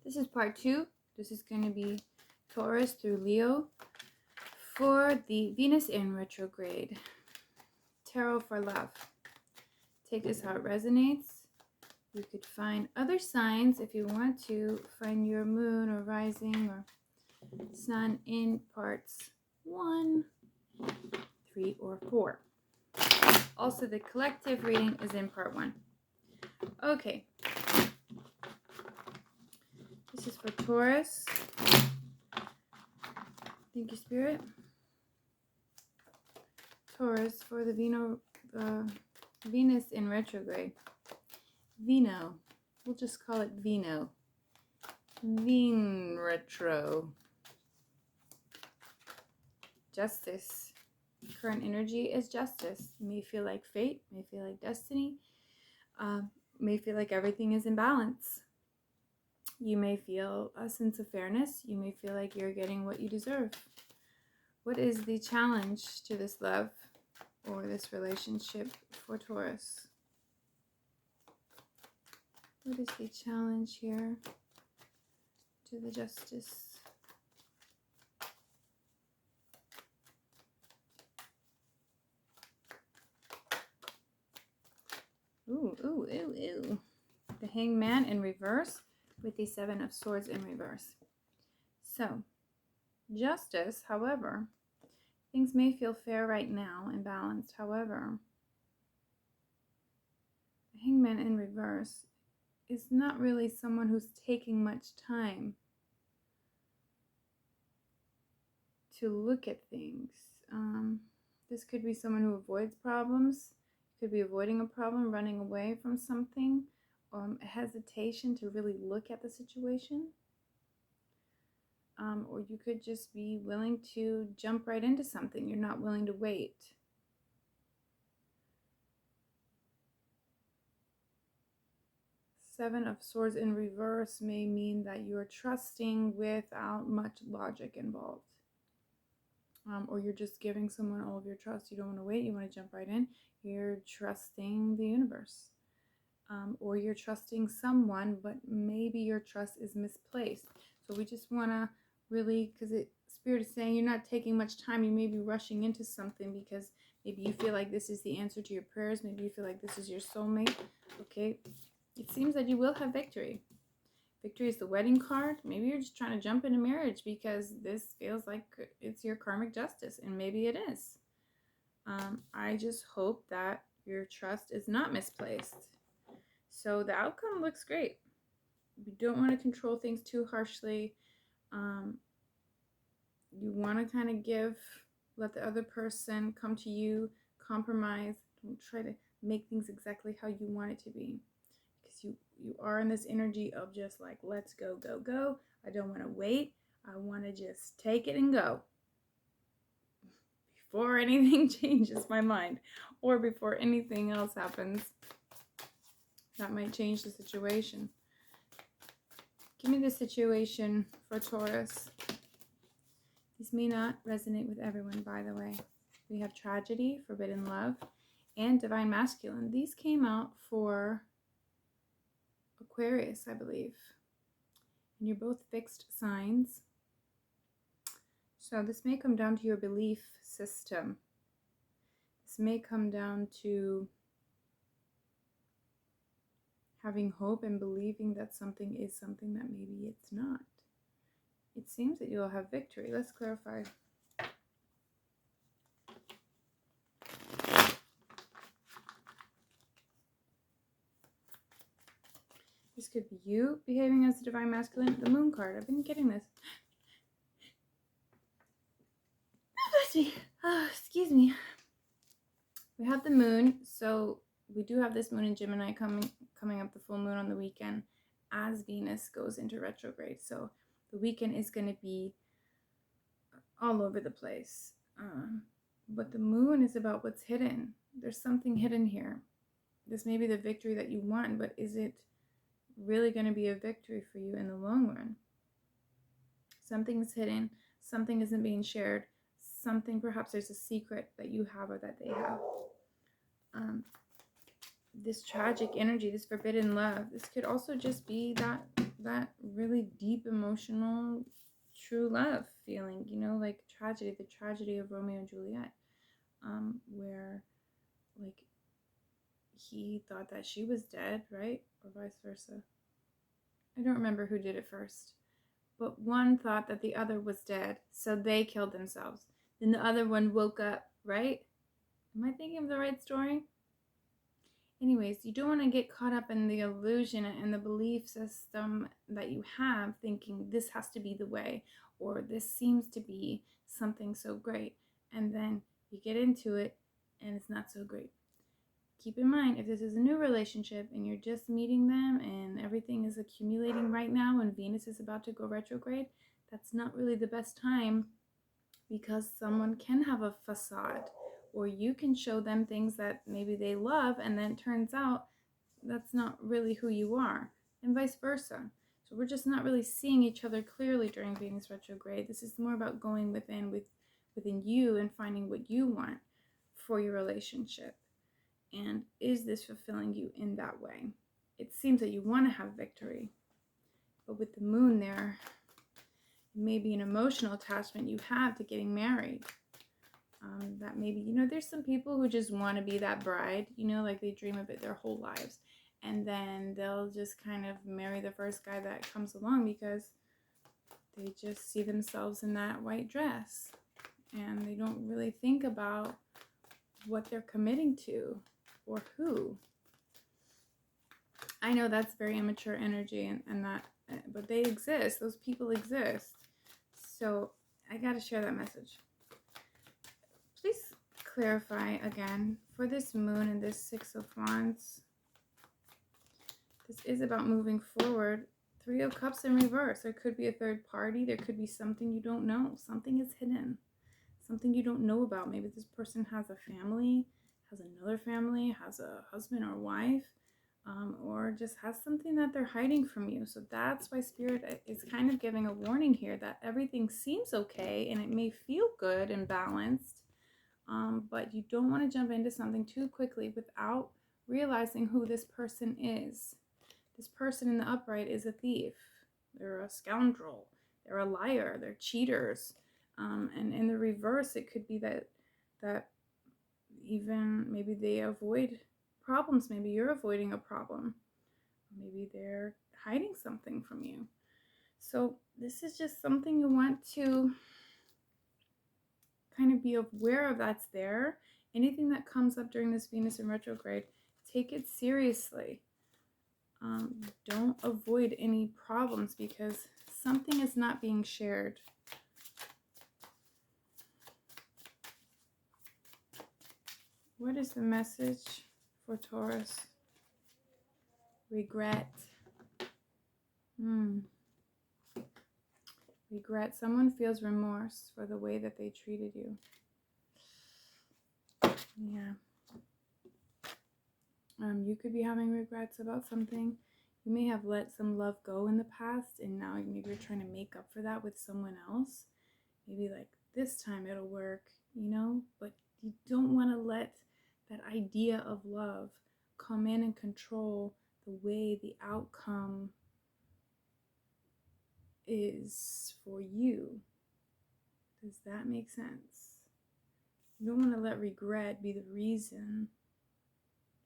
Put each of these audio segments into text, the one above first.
This is part 2. This is going to be Taurus through Leo for the Venus in retrograde. Tarot for love. Take this how it resonates. You could find other signs if you want to. Find your moon or rising or sun in parts 1, 3, or 4. Also, the collective reading is in part 1. Okay. This is for Taurus. Thank you, Spirit. Taurus for the Venus in retrograde. Vino. We'll just call it Vino. Ven retro. Justice. Current energy is justice. You may feel like fate, may feel like destiny, may feel like everything is in balance. You may feel a sense of fairness. You may feel like you're getting what you deserve. What is the challenge to this love or this relationship for Taurus? What is the challenge here to the justice? Ooh, ooh, ooh, ooh. The Hangman in reverse with the 7 of Swords in reverse. So, justice, however, things may feel fair right now and balanced. However, the Hangman in reverse is not really someone who's taking much time to look at things. This could be someone who avoids problems. Could be avoiding a problem, running away from something, hesitation to really look at the situation. Or you could just be willing to jump right into something. You're not willing to wait. Seven of Swords in reverse may mean that you're trusting without much logic involved. Or you're just giving someone all of your trust. You don't want to wait. You want to jump right in. You're trusting the universe. Or you're trusting someone, but maybe your trust is misplaced. So we just want to really, because Spirit is saying you're not taking much time. You may be rushing into something because maybe you feel like this is the answer to your prayers. Maybe you feel like this is your soulmate. Okay. It seems that you will have victory. Victory is the wedding card. Maybe you're just trying to jump into marriage because this feels like it's your karmic justice, and maybe it is. I just hope that your trust is not misplaced. So the outcome looks great. You don't want to control things too harshly. You want to kind of let the other person come to you, compromise. Don't try to make things exactly how you want it to be. Because you are in this energy of just like, let's go, go, go. I don't want to wait. I want to just take it and go. Before anything changes my mind. Or before anything else happens. That might change the situation. Give me the situation for Taurus. These may not resonate with everyone, by the way. We have tragedy, forbidden love, and divine masculine. These came out for Aquarius, I believe. And you're both fixed signs. So this may come down to your belief system. This may come down to having hope and believing that something is something that maybe it's not. It seems that you'll have victory. Let's clarify. This could be you behaving as the divine masculine. The moon card. I've been getting this. Excuse me. We have the moon. So we do have this moon in Gemini coming up, the full moon on the weekend as Venus goes into retrograde. So the weekend is going to be all over the place. But the moon is about what's hidden. There's something hidden here. This may be the victory that you want, but is it really going to be a victory for you in the long run? Something's hidden. Something isn't being shared. Something, perhaps there's a secret that you have or that they have. This tragic energy, this forbidden love, this could also just be that that really deep emotional true love feeling, like tragedy, the tragedy of Romeo and Juliet, where like he thought that she was dead, right? Or vice versa. I don't remember who did it first. But one thought that the other was dead, so they killed themselves. Then the other one woke up, right? Am I thinking of the right story? Anyways, you don't want to get caught up in the illusion and the belief system that you have, thinking this has to be the way, or this seems to be something so great. And then you get into it and it's not so great. Keep in mind, if this is a new relationship and you're just meeting them and everything is accumulating right now and Venus is about to go retrograde, that's not really the best time, because someone can have a facade, or you can show them things that maybe they love and then it turns out that's not really who you are, and vice versa. So we're just not really seeing each other clearly during Venus retrograde. This is more about going within you and finding what you want for your relationship. And is this fulfilling you in that way? It seems that you want to have victory, but with the moon there, maybe an emotional attachment you have to getting married. That maybe, there's some people who just want to be that bride, like they dream of it their whole lives. And then they'll just kind of marry the first guy that comes along because they just see themselves in that white dress. And they don't really think about what they're committing to or who. I know that's very immature energy, and that, but they exist. Those people exist. So I got to share that message. Please clarify again for this moon and this Six of Wands. This is about moving forward. Three of Cups in reverse. There could be a third party. There could be something you don't know. Something is hidden. Something you don't know about. Maybe this person has a family, has another family, has a husband or wife, or just has something that they're hiding from you. So that's why Spirit is kind of giving a warning here that everything seems okay and it may feel good and balanced, but you don't want to jump into something too quickly without realizing who this person is. This person in the upright is a thief. They're a scoundrel. They're a liar. They're cheaters. And in the reverse, it could be that even maybe they avoid problems. Maybe you're avoiding a problem. Maybe they're hiding something from you. So this is just something you want to kind of be aware of that's there. Anything that comes up during this Venus in retrograde, take it seriously. Don't avoid any problems because something is not being shared. What is the message for Taurus? Regret. Regret. Someone feels remorse for the way that they treated you. Yeah. You could be having regrets about something. You may have let some love go in the past, and now maybe you're trying to make up for that with someone else. Maybe like this time it'll work, but you don't want to let that idea of love come in and control the way the outcome is for you. Does that make sense? You don't want to let regret be the reason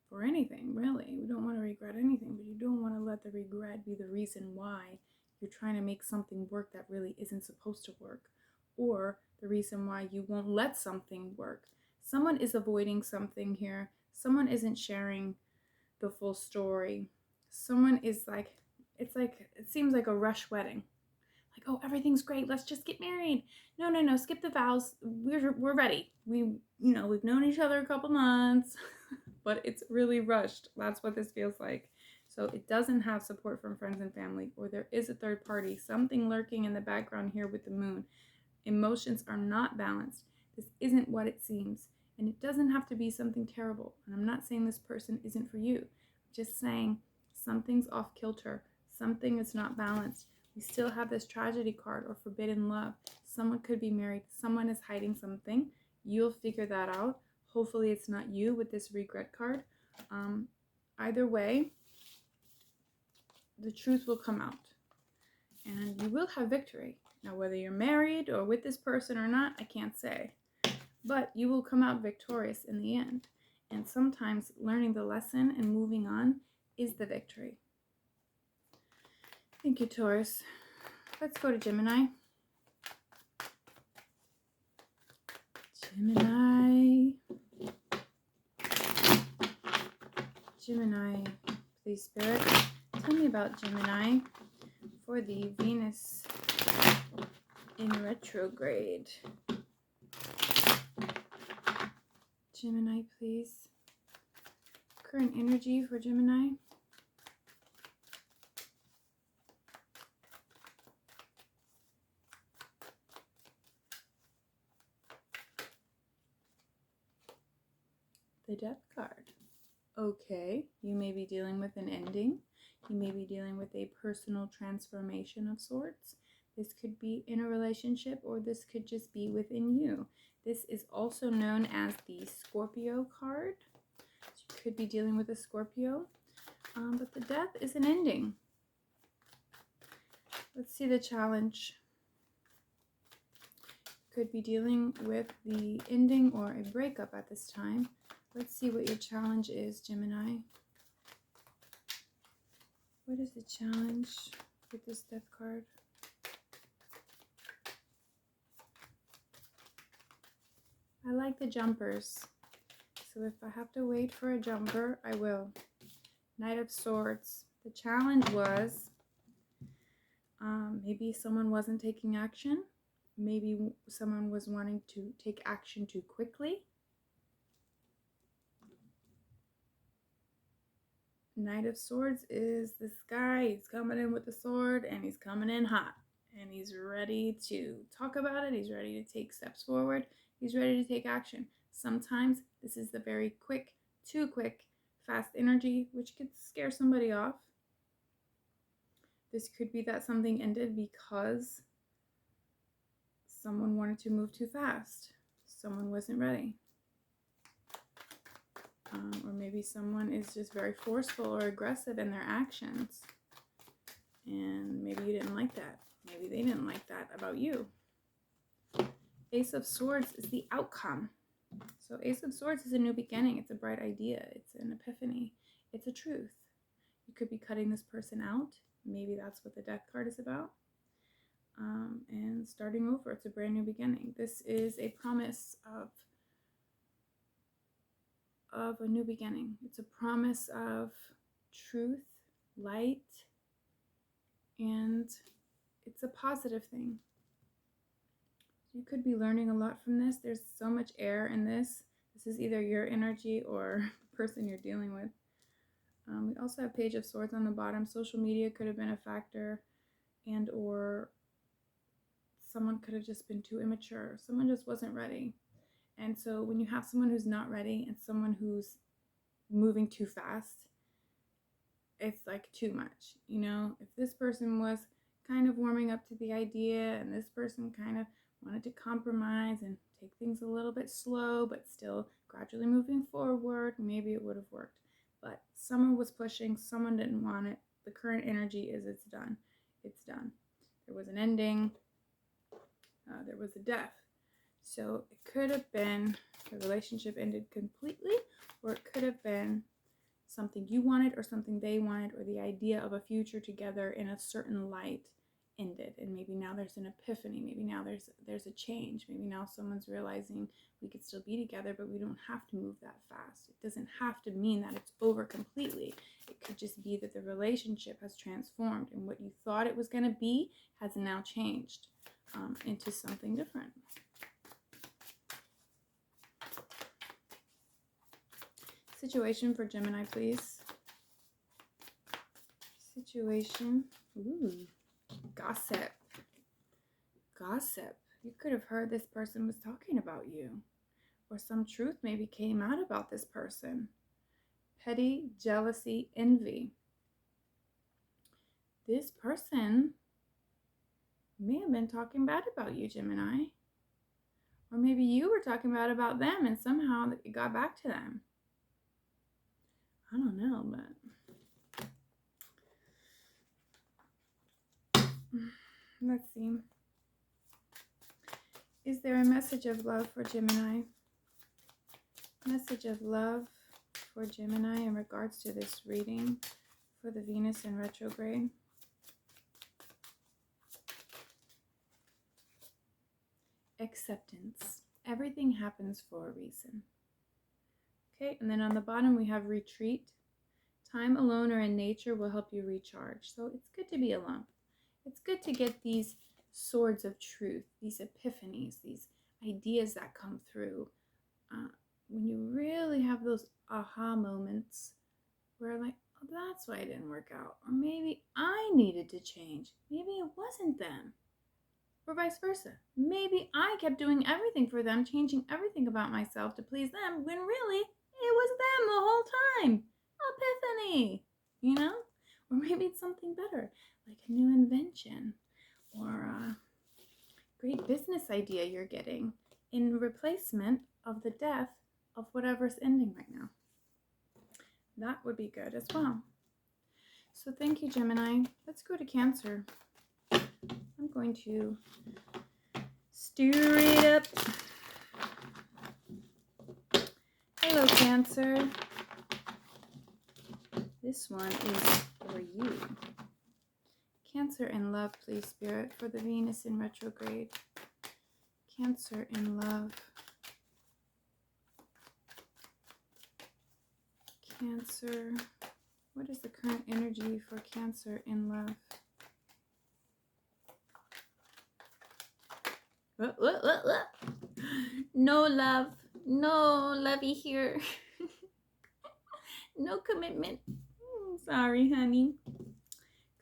for anything, really. We don't want to regret anything, but you don't want to let the regret be the reason why you're trying to make something work that really isn't supposed to work, or the reason why you won't let something work. Someone is avoiding something here. Someone isn't sharing the full story. Someone is like, it seems like a rush wedding. Like, oh, everything's great. Let's just get married. No. Skip the vows. We're ready. We've known each other a couple months, but it's really rushed. That's what this feels like. So it doesn't have support from friends and family, or there is a third party, something lurking in the background here with the moon. Emotions are not balanced. This isn't what it seems. And it doesn't have to be something terrible. And I'm not saying this person isn't for you. I'm just saying something's off kilter. Something is not balanced. We still have this tragedy card or forbidden love. Someone could be married. Someone is hiding something. You'll figure that out. Hopefully it's not you with this regret card. Either way, the truth will come out. and you will have victory. Now, whether you're married or with this person or not, I can't say. But you will come out victorious in the end. And sometimes learning the lesson and moving on is the victory. Thank you, Taurus. Let's go to Gemini. Gemini, please, Spirit, tell me about Gemini for the Venus in retrograde. Gemini, please. Current energy for Gemini. The Death card. Okay, you may be dealing with an ending. You may be dealing with a personal transformation of sorts. This could be in a relationship, or this could just be within you. This is also known as the Scorpio card. So you could be dealing with a Scorpio, but the Death is an ending. Let's see the challenge. Could be dealing with the ending or a breakup at this time. Let's see what your challenge is, Gemini. What is the challenge with this Death card? I like the jumpers. So if I have to wait for a jumper, I will. Knight of Swords. The challenge was maybe someone wasn't taking action. Maybe someone was wanting to take action too quickly. Knight of Swords is this guy. He's coming in with the sword, and he's coming in hot. And he's ready to talk about it. He's ready to take steps forward. He's ready to take action. Sometimes this is the very quick, too quick, fast energy, which could scare somebody off. This could be that something ended because someone wanted to move too fast. Someone wasn't ready. Or maybe someone is just very forceful or aggressive in their actions. And maybe you didn't like that. Maybe they didn't like that about you. Ace of Swords is the outcome. So Ace of Swords is a new beginning. It's a bright idea. It's an epiphany. It's a truth. You could be cutting this person out. Maybe that's what the Death card is about. And starting over. It's a brand new beginning. This is a promise of a new beginning. It's a promise of truth, light, and it's a positive thing. You could be learning a lot from this. There's so much air in this. This is either your energy or the person you're dealing with. We also have Page of Swords on the bottom. Social media could have been a factor, and or someone could have just been too immature. Someone just wasn't ready. And so when you have someone who's not ready and someone who's moving too fast, it's like too much. You know, if this person was kind of warming up to the idea and this person kind of wanted to compromise and take things a little bit slow, but still gradually moving forward, maybe it would have worked. But someone was pushing, someone didn't want it. The current energy is it's done. It's done. There was an ending. There was a death. So it could have been the relationship ended completely, or it could have been something you wanted or something they wanted, or the idea of a future together in a certain light ended. And maybe now there's an epiphany. Maybe now there's a change. Maybe now someone's realizing we could still be together, but we don't have to move that fast. It doesn't have to mean that it's over completely. It could just be that the relationship has transformed, and what you thought it was going to be has now changed into something different. Situation for Gemini, please. Situation. Ooh. Gossip. Gossip. You could have heard this person was talking about you, or some truth maybe came out about this person. Petty, jealousy, envy. This person may have been talking bad about you, Gemini. Or maybe you were talking bad about them and somehow it got back to them. I don't know, but Let's see. Is there a message of love for Gemini? Message of love for Gemini in regards to this reading for the Venus in retrograde. Acceptance. Everything happens for a reason. Okay, and then on the bottom we have retreat. Time alone or in nature will help you recharge. So it's good to be alone. It's good to get these swords of truth, these epiphanies, these ideas that come through. When you really have those aha moments where like, oh, that's why it didn't work out. Or maybe I needed to change. Maybe it wasn't them. Or vice versa. Maybe I kept doing everything for them, changing everything about myself to please them, when really it was them the whole time. Epiphany, you know? Or maybe it's something better, like a new invention or a great business idea you're getting in replacement of the death of whatever's ending right now. That would be good as well. So thank you, Gemini. Let's go to Cancer. I'm going to stir it up. Hello, Cancer. This one is for you. Cancer in love, please, Spirit, for the Venus in retrograde. Cancer in love. Cancer. What is the current energy for Cancer in love? No love. No lovey here. No commitment. Sorry, honey.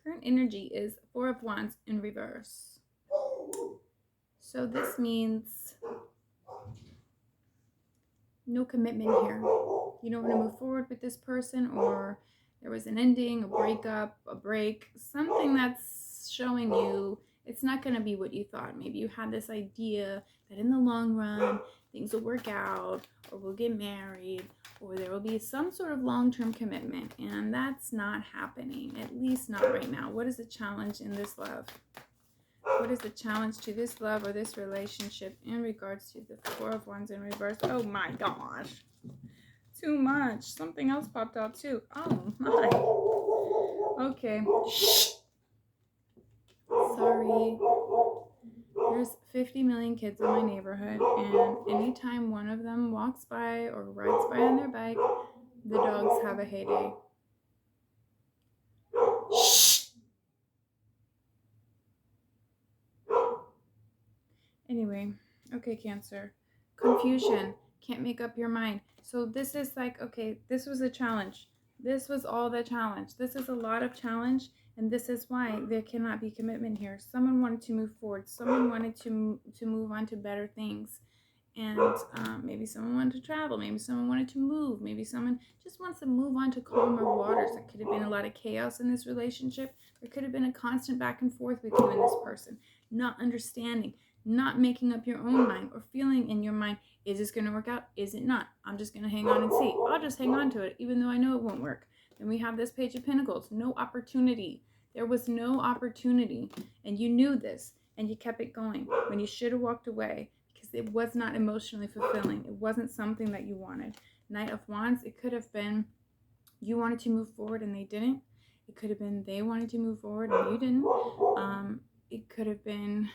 Current energy is Four of Wands in reverse. So this means no commitment here. You don't want to move forward with this person, or there was an ending, a breakup, a break, something that's showing you it's not going to be what you thought. Maybe you had this idea that in the long run, things will work out, or we'll get married, or there will be some sort of long-term commitment, and that's not happening, at least not right now. What is the challenge in this love? What is the challenge to this love or this relationship in regards to the Four of Wands in reverse? Oh my gosh. Too much. Something else popped out too. Oh my. Okay. Shh. Sorry. There's 50 million kids in my neighborhood, and anytime one of them walks by or rides by on their bike, the dogs have a heyday. Shh. Anyway, okay, Cancer. Confusion. Can't make up your mind. So this is like, okay, this was a challenge. This was all the challenge. This is a lot of challenge, and this is why there cannot be commitment here. Someone wanted to move forward. Someone wanted to move on to better things. And maybe someone wanted to travel. Maybe someone wanted to move. Maybe someone just wants to move on to calmer waters. There could have been a lot of chaos in this relationship. There could have been a constant back and forth with you and this person. Not understanding. Not making up your own mind or feeling in your mind, is this going to work out? Is it not? I'm just going to hang on and see. I'll just hang on to it, even though I know it won't work. Then we have this Page of Pentacles. No opportunity. There was no opportunity. And you knew this. And you kept it going when you should have walked away, because it was not emotionally fulfilling. It wasn't something that you wanted. Knight of Wands, it could have been you wanted to move forward and they didn't. It could have been they wanted to move forward and you didn't. It could have been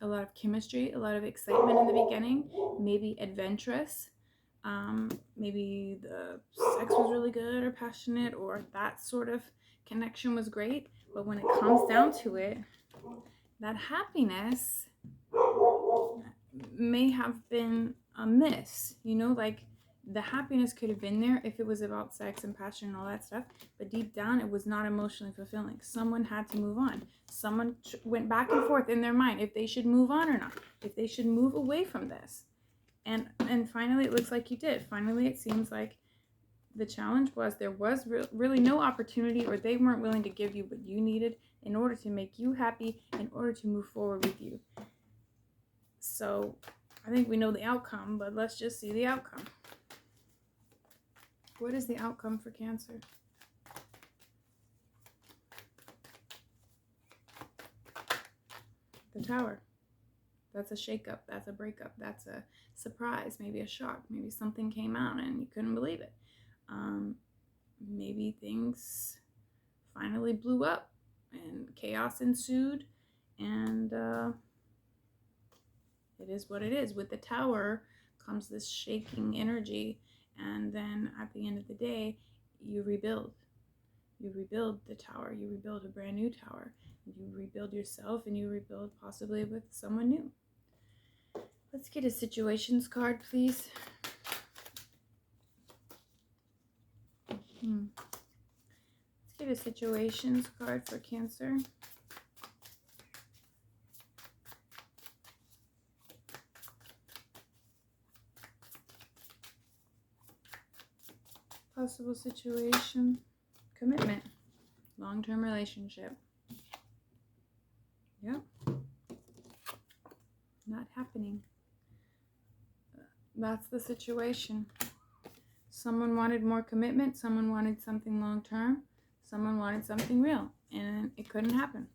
a lot of chemistry, a lot of excitement in the beginning, maybe adventurous, maybe the sex was really good or passionate, or that sort of connection was great. But when it comes down to it, that happiness may have been a miss, you know, like the happiness could have been there if it was about sex and passion and all that stuff, but deep down it was not emotionally fulfilling. Someone had to move on. Someone went back and forth in their mind if they should move on or not, if they should move away from this. And finally it looks like you did. Finally it seems like the challenge was there was really no opportunity, or they weren't willing to give you what you needed in order to make you happy, in order to move forward with you. So I think we know the outcome, but let's just see the outcome. What is the outcome for Cancer? The Tower. That's a shakeup. That's a breakup. That's a surprise. Maybe a shock. Maybe something came out and you couldn't believe it. Maybe things finally blew up and chaos ensued, and it is what it is. With the Tower comes this shaking energy, and then at the end of the day, you rebuild. You rebuild the Tower. You rebuild a brand new tower. You rebuild yourself, and you rebuild possibly with someone new. Let's get a situations card, please. Let's get a situations card for Cancer. Possible situation, commitment, long-term relationship. Yep. Not happening. That's the situation. Someone wanted more commitment. Someone wanted something long-term. Someone wanted something real. And it couldn't happen.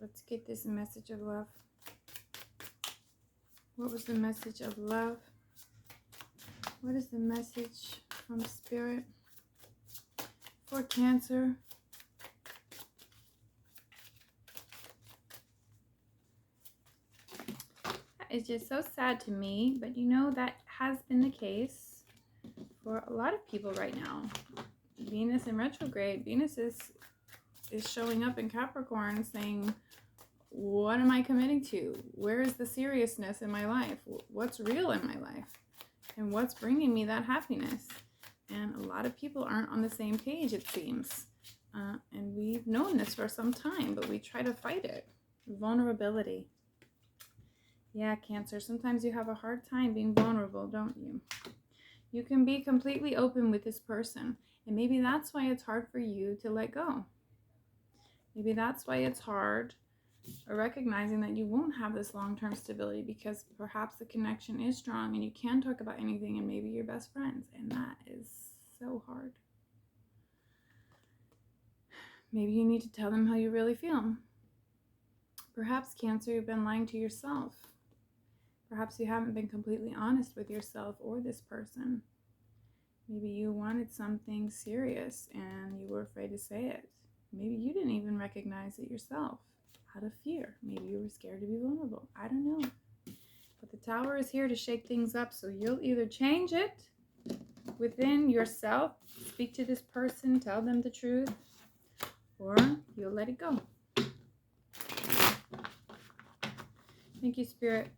Let's get this message of love. What was the message of love? What is the message from Spirit for Cancer? It's just so sad to me, but you know that has been the case for a lot of people right now. Venus in retrograde. Venus is showing up in Capricorn saying, what am I committing to? Where is the seriousness in my life? What's real in my life? And what's bringing me that happiness? And a lot of people aren't on the same page, it seems. And we've known this for some time, but we try to fight it. Vulnerability. Yeah, Cancer, sometimes you have a hard time being vulnerable, don't you? You can be completely open with this person, and maybe that's why it's hard for you to let go. Maybe that's why it's hard recognizing that you won't have this long-term stability, because perhaps the connection is strong and you can talk about anything and maybe you're best friends, and that is so hard. Maybe you need to tell them how you really feel. Perhaps, Cancer, you've been lying to yourself. Perhaps you haven't been completely honest with yourself or this person. Maybe you wanted something serious and you were afraid to say it. Maybe you didn't even recognize it yourself out of fear. Maybe you were scared to be vulnerable. I don't know. But the Tower is here to shake things up, so you'll either change it within yourself, speak to this person, tell them the truth, or you'll let it go. Thank you, Spirit.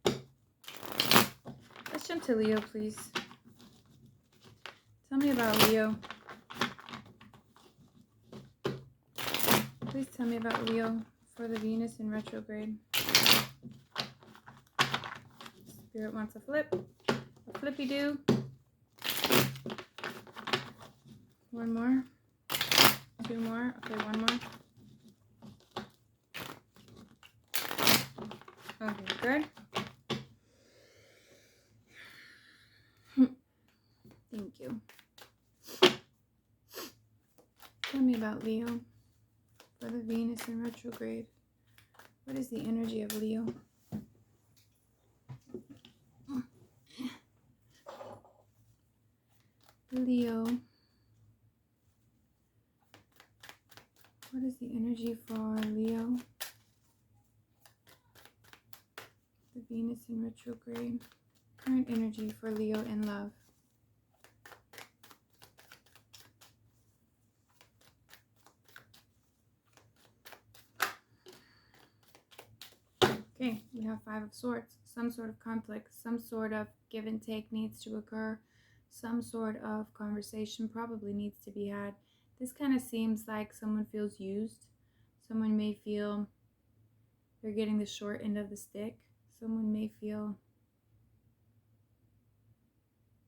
Let's jump to Leo, please. Tell me about Leo. Please tell me about Leo for the Venus in retrograde. Spirit wants a flip. A flippy-do. One more. Two more. Okay, one more. Okay, good. Thank you. Tell me about Leo for the Venus in retrograde. What is the energy of Leo? Leo. What is the energy for Leo? The Venus in retrograde. Current energy for Leo in love. Okay, we have Five of Swords. Some sort of conflict, some sort of give and take needs to occur. Some sort of conversation probably needs to be had. This kind of seems like someone feels used. Someone may feel they're getting the short end of the stick. Someone may feel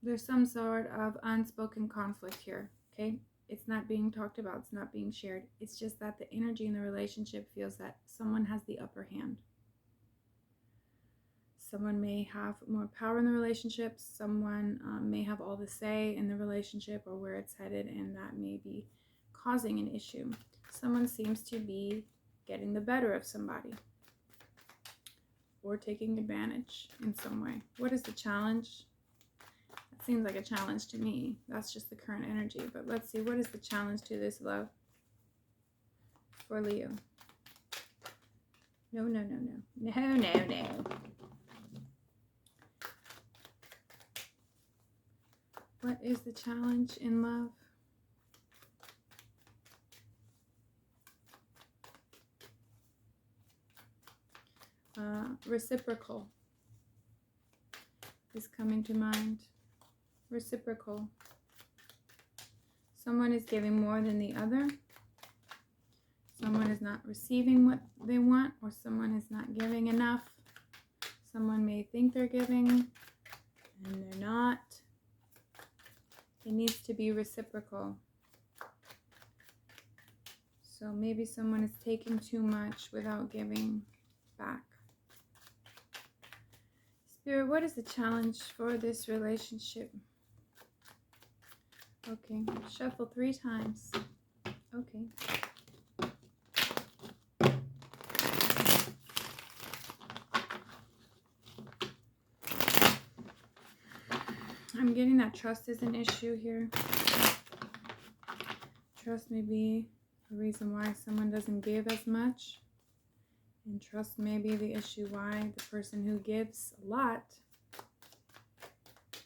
there's some sort of unspoken conflict here, okay? It's not being talked about. It's not being shared. It's just that the energy in the relationship feels that someone has the upper hand. Someone may have more power in the relationship. Someone may have all the say in the relationship or where it's headed, and that may be causing an issue. Someone seems to be getting the better of somebody or taking advantage in some way. What is the challenge? It seems like a challenge to me. That's just the current energy. But let's see, what is the challenge to this love for Leo? No, no, no, no. No, no, no. What is the challenge in love? Reciprocal is coming to mind. Reciprocal. Someone is giving more than the other. Someone is not receiving what they want, or someone is not giving enough. Someone may think they're giving and they're not. It needs to be reciprocal. So maybe someone is taking too much without giving back. Spirit, what is the challenge for this relationship? Okay, shuffle 3 times. Okay. I'm getting that trust is an issue here. Trust may be the reason why someone doesn't give as much. And trust may be the issue why the person who gives a lot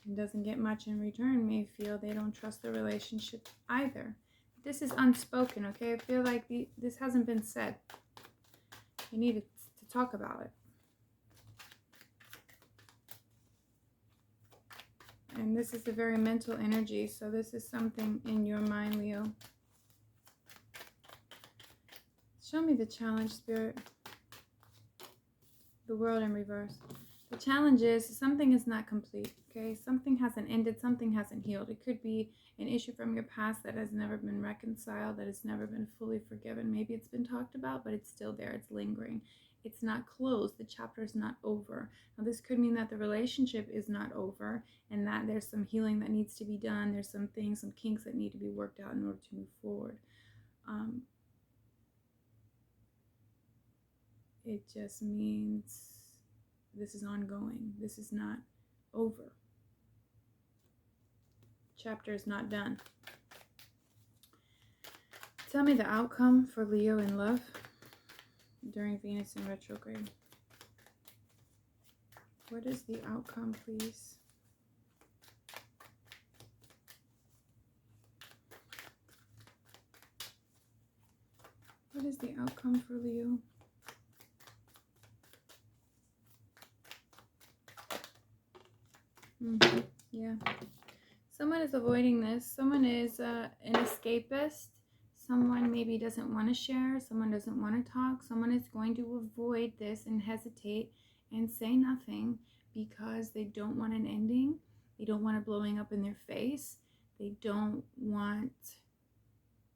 and doesn't get much in return may feel they don't trust the relationship either. This is unspoken, okay? I feel like this hasn't been said. You need to talk about it. And this is a very mental energy, so this is something in your mind, Leo. Show me the challenge, Spirit. The world in reverse. The challenge is something is not complete, okay? Something hasn't ended, something hasn't healed. It could be an issue from your past that has never been reconciled, that has never been fully forgiven. Maybe it's been talked about, but it's still there, it's lingering. It's not closed, the chapter is not over. Now this could mean that the relationship is not over and that there's some healing that needs to be done. There's some things, some kinks that need to be worked out in order to move forward. It just means this is ongoing. This is not over. Chapter is not done. Tell me the outcome for Leo in love during Venus in retrograde. What is the outcome, please? What is the outcome for Leo? Yeah. Someone is avoiding this. Someone is an escapist. Someone maybe doesn't want to share. Someone doesn't want to talk. Someone is going to avoid this and hesitate and say nothing because they don't want an ending. They don't want it blowing up in their face. They don't want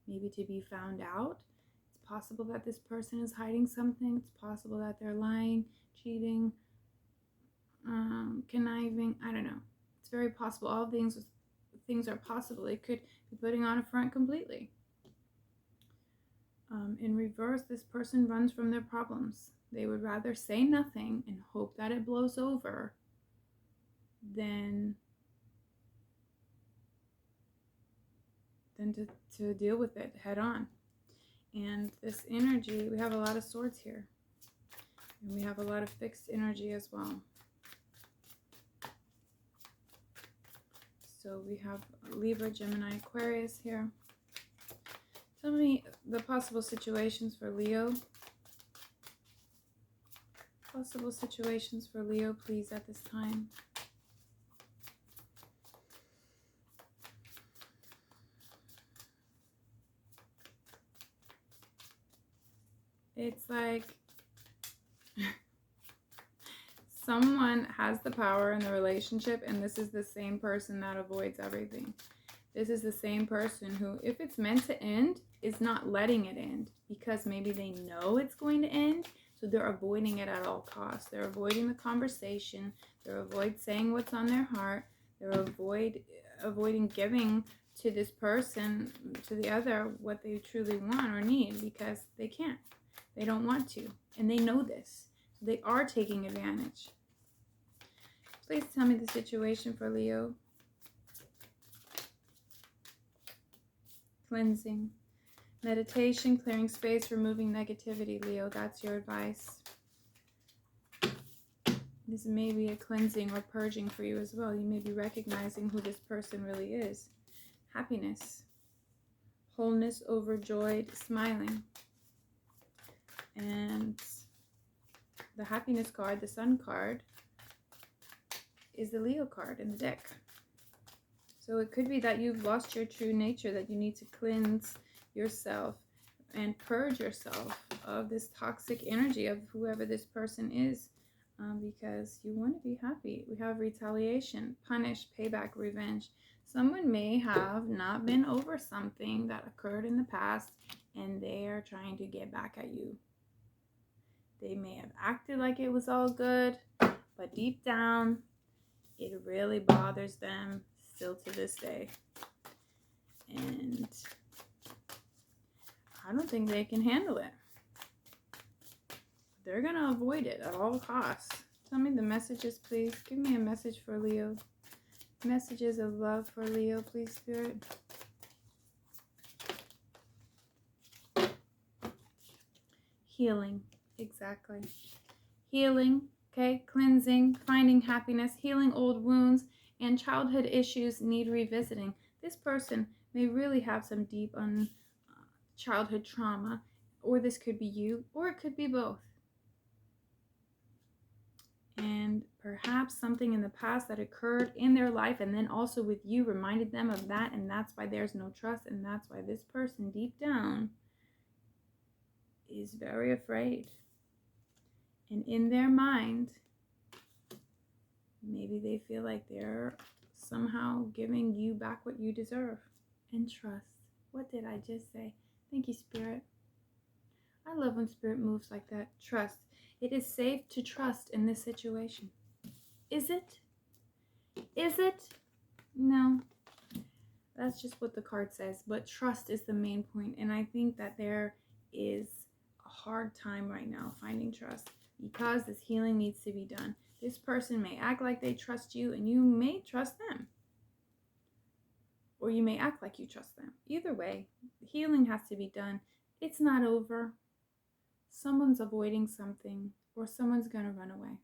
maybe to be found out. It's possible that this person is hiding something. It's possible that they're lying, cheating, conniving. I don't know. It's very possible. All things are possible. They could be putting on a front completely. In reverse, this person runs from their problems. They would rather say nothing and hope that it blows over than to deal with it head on. And this energy, we have a lot of swords here. And we have a lot of fixed energy as well. So we have Libra, Gemini, Aquarius here. Tell me the possible situations for Leo. Possible situations for Leo, please, at this time. It's like someone has the power in the relationship, and this is the same person that avoids everything. This is the same person who, if it's meant to end, is not letting it end because maybe they know it's going to end, so they're avoiding it at all costs. They're avoiding the conversation. They're avoiding saying what's on their heart. They're avoiding giving to this person, to the other, what they truly want or need because they can't. They don't want to, and they know this. So they are taking advantage. Please tell me the situation for Leo. Cleansing. Meditation, clearing space, removing negativity, Leo. That's your advice. This may be a cleansing or purging for you as well. You may be recognizing who this person really is. Happiness. Wholeness, overjoyed, smiling. And the happiness card, the sun card, is the Leo card in the deck. So it could be that you've lost your true nature, that you need to cleanse yourself and purge yourself of this toxic energy of whoever this person is, because you want to be happy. We have retaliation, punish, payback, revenge. Someone may have not been over something that occurred in the past, and they are trying to get back at you. They may have acted like it was all good, but deep down, it really bothers them still to this day. And I don't think they can handle it. They're going to avoid it at all costs. Tell me the messages, please. Give me a message for Leo. Messages of love for Leo, please, Spirit. Healing. Exactly. Healing, okay? Cleansing, finding happiness, healing old wounds, and childhood issues need revisiting. This person may really have some deep childhood trauma, or this could be you, or it could be both. And perhaps something in the past that occurred in their life and then also with you reminded them of that, and that's why there's no trust, and that's why this person deep down is very afraid. And in their mind, maybe they feel like they're somehow giving you back what you deserve. And trust. What did I just say? Thank you, Spirit. I love when Spirit moves like that. Trust. It is safe to trust in this situation. Is it? Is it? No. That's just what the card says. But trust is the main point. And I think that there is a hard time right now finding trust, because this healing needs to be done. This person may act like they trust you, and you may trust them. Or you may act like you trust them. Either way, healing has to be done. It's not over. Someone's avoiding something, or someone's going to run away.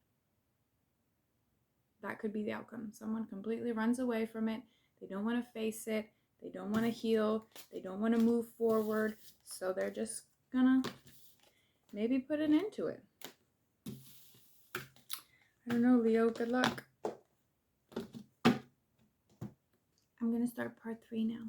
That could be the outcome. Someone completely runs away from it. They don't want to face it. They don't want to heal. They don't want to move forward. So they're just going to maybe put an end to it. I don't know, Leo. Good luck. I'm going to start part 3 now.